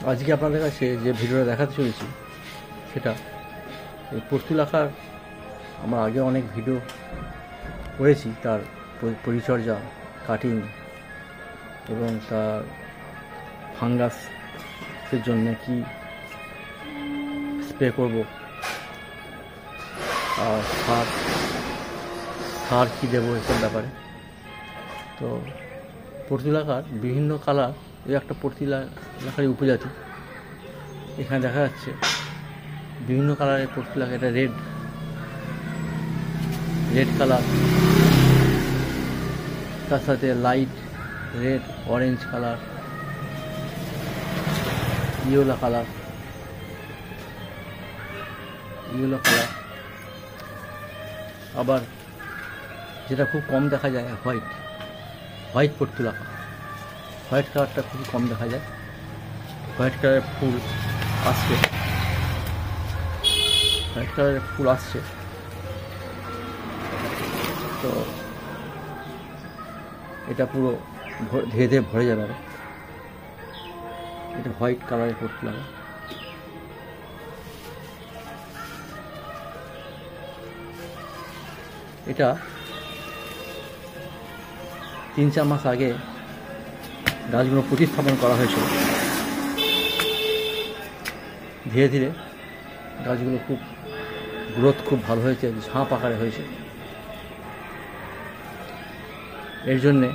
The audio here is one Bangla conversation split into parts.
আজকে আপনাদের কাছে যে ভিডিওটা দেখাতে চলেছি সেটা এই পর্তুলাকার আমরা আগে অনেক ভিডিও করেছি, তার পরিচর্যা, কাটিং এবং তার ফাঙ্গাসের জন্য কি স্প্রে করব, আর সার কী দেবো এসব ব্যাপারে। তো পর্তুলাকার বিভিন্ন কালার, এই একটা পর্তুলাকারই উপজাতি। এখানে দেখা যাচ্ছে বিভিন্ন কালারের পর্তুলাকা। এটা রেড কালার, তার সাথে light red, orange colour, yellow colour, আবার যেটা খুব কম দেখা যায় হোয়াইট পর্তুলাকা। হোয়াইট কালারটা খুব কম দেখা যায়। হোয়াইট কালারের ফুল আসছে, তো এটা পুরো ধীরে ধীরে ভরে যাবে। এটা হোয়াইট কালারের পর্তুলাকা। এটা 3-4 মাস আগে গাছগুলো প্রতিস্থাপন করা হয়েছিল। ধীরে ধীরে গাছগুলো গ্রোথ খুব ভালো হয়েছে, ঝাঁপ আকারে হয়েছে। এর জন্যে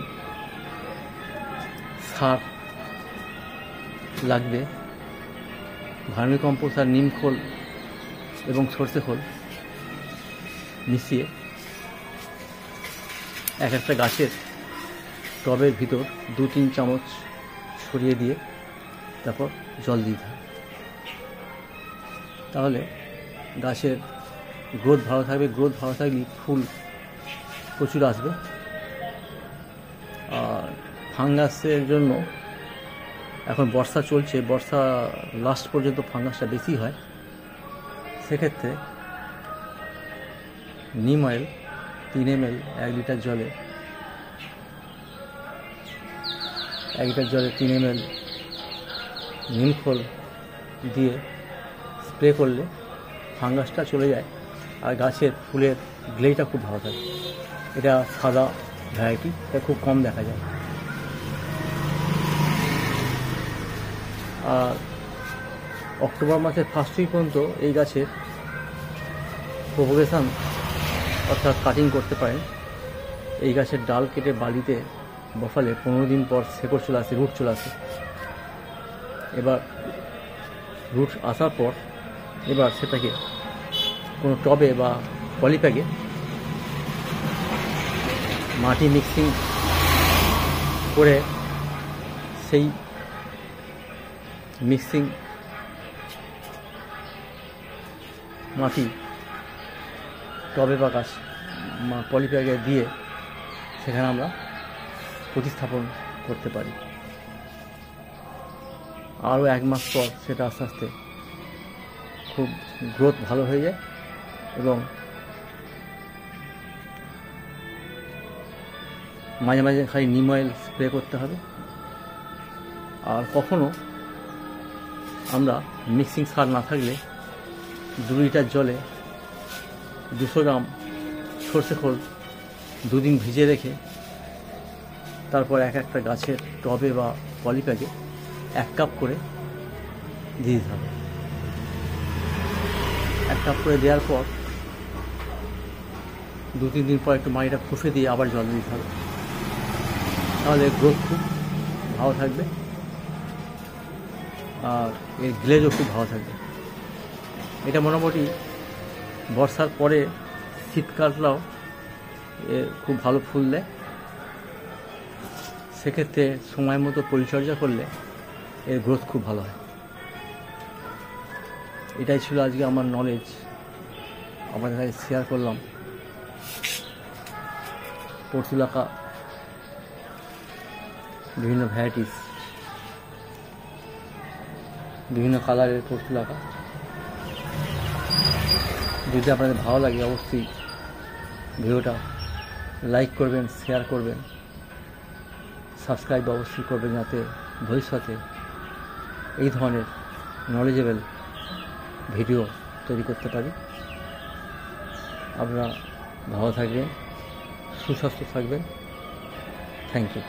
সার লাগবে, ভার্মি কম্পোস্ট আর নিম খোল এবং সর্ষে খোল মিশিয়ে এক একটা গাছের টবের ভিতর 2-3 চামচ ছড়িয়ে দিয়ে তারপর জল দিতে হবে। তাহলে গাছের গ্রোথ ভালো থাকবে। গ্রোথ ভালো থাকলে ফুল প্রচুর আসবে। আর ফাঙ্গাসের জন্য এখন বর্ষা চলছে, বর্ষা লাস্ট পর্যন্ত ফাঙ্গাসটা বেশি হয়। সেক্ষেত্রে নিম অয়েল 3 ml 1 লিটার জলে 3 ml নিম খোল দিয়ে স্প্রে করলে ফাঙ্গাসটা চলে যায় আর গাছের ফুলের গ্লেটা খুব ভালো থাকে। এটা সাদা ভ্যারাইটি, এটা খুব কম দেখা যায়। আর অক্টোবর মাসের ফার্স্ট উইক পর্যন্ত এই গাছের প্রোপোগেশন অর্থাৎ কাটিং করতে পারেন। এই গাছের ডাল কেটে বালিতে বসালে 15 দিন পর শেকড় চলে আসে, রুট চলে আসে। এবার রুট আসার পর এবার সেটাকে কোনো টবে বা পলিব্যাগে মাটি মিক্সিং করে সেই মিক্সিং মাটি টবে বা গাছ পলিব্যাগে দিয়ে সেখানে আমরা প্রতিস্থাপন করতে পারি। আরও 1 মাস পর সেটা আস্তে আস্তে খুব গ্রোথ ভালো হয়ে যায় এবং মাঝে মাঝে খালি নিম অয়েল স্প্রে করতে হবে। আর কখনো আমরা মিক্সিং সার না থাকলে 2 লিটার জলে 200 গ্রাম সর্ষে খোল 2 দিন ভিজিয়ে রেখে তারপর এক একটা গাছের টবে বা পলিব্যাগে 1 কাপ করে দিয়ে দিতে হবে। 1 কাপ করে দেওয়ার পর 2-3 দিন পর একটু মাটিটা ফুঁসে দিয়ে আবার জল দিতে হবে। তাহলে গ্রোথ খুব ভালো থাকবে আর এর গ্লেজও খুব ভালো থাকবে। এটা মোটামুটি বর্ষার পরে শীতকালটাও খুব ভালো ফুল দেয়। সেক্ষেত্রে সময় মতো পরিচর্যা করলে এর গ্রোথ খুব ভালো হয়। এটাই ছিল আজকে আমার নলেজ, আমাদের কাছে শেয়ার করলাম। পর্তুলাকা বিভিন্ন ভ্যারাইটিস, বিভিন্ন কালারের পর্তুলাকা। যদি আপনাদের ভালো লাগে অবশ্যই ভিডিওটা লাইক করবেন, শেয়ার করবেন, সাবস্ক্রাইব অবশ্যই করবেন, যাতে ভবিষ্যতে এই ধরনের নলেজেবল ভিডিও তৈরি করতে পারি। আপনারা ভালো থাকবেন, সুস্বাস্থ্য থাকবেন। Thank you.